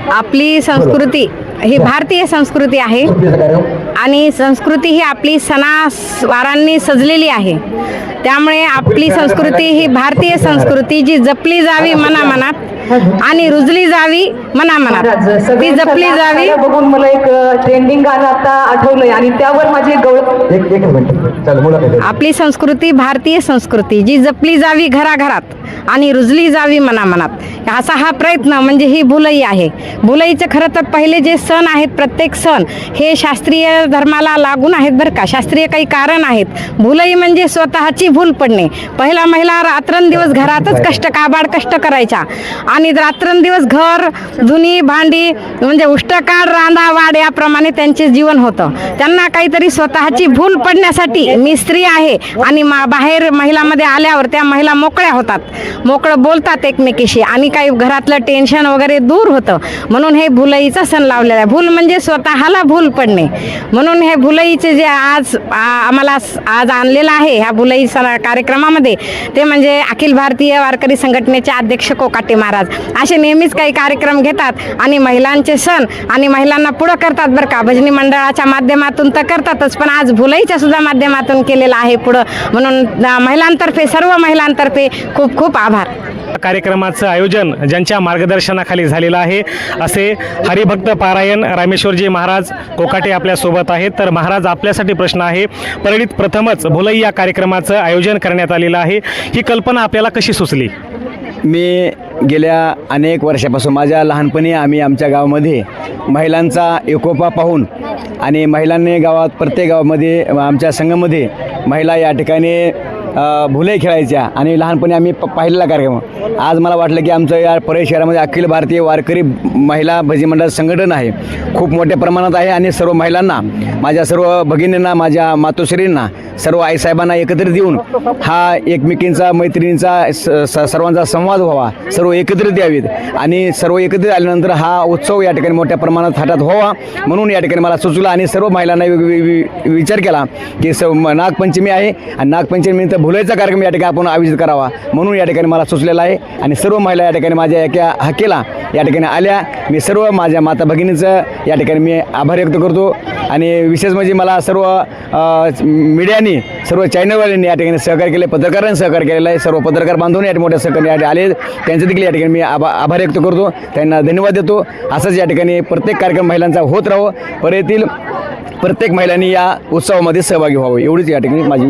आपली संस्कृती ही भारतीय संस्कृती आहे आणि संस्कृती ही आपली सणावारांनी सजलेली आहे। त्यामुळे आपली संस्कृती ही भारतीय संस्कृती जी जपली जावी मनामनात आणि रुजली जावी मनामनात, ती जपली जावी। बघून मला एक ट्रेंडिंग गाणं आता आठवलंय आणि त्यावर माझी एक मिनिट चल मुलं। आपली संस्कृती भारतीय संस्कृती जी जपली जावी घराघरात आणि रुजली जावी मनामनात, असा हा प्रयत्न म्हणजे ही भुलई आहे। भुलईचे खरं तर पहिले जे सण आहेत, प्रत्येक सण हे शास्त्रीय धर्माला लागून आहेत बरं का, शास्त्रीय काही कारण आहेत। भुलई म्हणजे स्वतःची भूल पडणे। पहिला महिला रात्रंदिवस घरातच काबाड कष्ट करायच्या आणि रात्रंदिवस घर धुनी भांडी म्हणजे उष्टकाळ रांधा वाड याप्रमाणे त्यांचे जीवन होतं। त्यांना काहीतरी स्वतःची भूल पडण्यासाठी मी स्त्री आहे आणि बाहेर महिलामध्ये आल्यावर त्या महिला मोकळ्या होतात, मोकळं बोलतात एकमेकीशी आणि काही घरातलं टेन्शन वगैरे दूर होतं। म्हणून हे भुलईचा सण लावलेला आहे। भूल म्हणजे स्वतःला भूल पडणे, म्हणून हे भुलईचे जे आज आम्हाला आज आणलेलं आहे ह्या भुलई कार्यक्रमामध्ये, ते म्हणजे अखिल भारतीय वारकरी संघटनेचे अध्यक्ष कोकाटे महाराज असे नेहमीच काही कार्यक्रम घेतात आणि महिलांचे सण आणि महिलांना पुढं करतात बरं का। भजनी मंडळाच्या माध्यमातून तर करतातच, पण आज भुलईच्या सुद्धा माध्यमातून केलेलं आहे पुढं, म्हणून महिलांतर्फे सर्व महिलांतर्फे खूप खूप आभार। कार्यक्रमाचं आयोजन ज्यांच्या मार्गदर्शनाखाली झालेलं आहे असे हरिभक्त पारायण रामेश्वरजी महाराज कोकाटे आपल्यासोबत आहेत। तर महाराज, आपल्यासाठी प्रश्न आहे, परळीत प्रथमच भुलई या कार्यक्रमाचं आयोजन करण्यात आलेलं आहे, ही कल्पना आपल्याला कशी सुचली? मी गेल्या अनेक वर्षापासून माझ्या लहानपणी आम्ही आमच्या गावामध्ये महिलांचा एकोपा पाहून आणि महिलांनी गावात प्रत्येक गावामध्ये आमच्या संघामध्ये महिला या ठिकाणी भुलई खेळायच्या आणि लहानपणी आम्ही पाहिलेला कार्यक्रम। आज मला वाटलं की आमचं या परळी शहरामध्ये अखिल भारतीय वारकरी महिला भजनी मंडळ संघटन आहे, खूप मोठ्या प्रमाणात आहे आणि सर्व महिलांना, माझ्या सर्व भगिनींना, माझ्या मातोश्रींना, सर्व आईसाहेबांना एकत्रित येऊन हा एकमेकींचा मैत्रिणींचा सर्वांचा संवाद व्हावा, सर्व एकत्रित यावेत आणि सर्व एकत्रित आल्यानंतर हा उत्सव या ठिकाणी मोठ्या प्रमाणात थाटात व्हावा म्हणून या ठिकाणी मला सुचलं आणि सर्व महिलांना विचार केला की नागपंचमी आहे आणि नागपंचमीनिमित्त भुलईचा कार्यक्रम या ठिकाणी आपण आयोजित करावा म्हणून या ठिकाणी मला सुचलेला आहे आणि सर्व महिला या ठिकाणी माझ्या एका हक्केला या ठिकाणी आल्या। मी सर्व माझ्या माता भगिनीचं या ठिकाणी मी आभार व्यक्त करतो आणि विशेष म्हणजे मला सर्व मीडियानी, सर्व चॅनलवाल्यांनी या ठिकाणी सहकार्य केले, पत्रकारांनी सहकार्य केलेलं आहे। सर्व पत्रकार बांधून या मोठ्या सहकार्य आले, त्यांचं देखील या ठिकाणी मी आभार व्यक्त करतो, त्यांना धन्यवाद देतो। असंच या ठिकाणी प्रत्येक कार्यक्रम महिलांचा होत राहो, परळीतील प्रत्येक महिलांनी या उत्सवामध्ये सहभागी व्हावं एवढीच या ठिकाणी माझी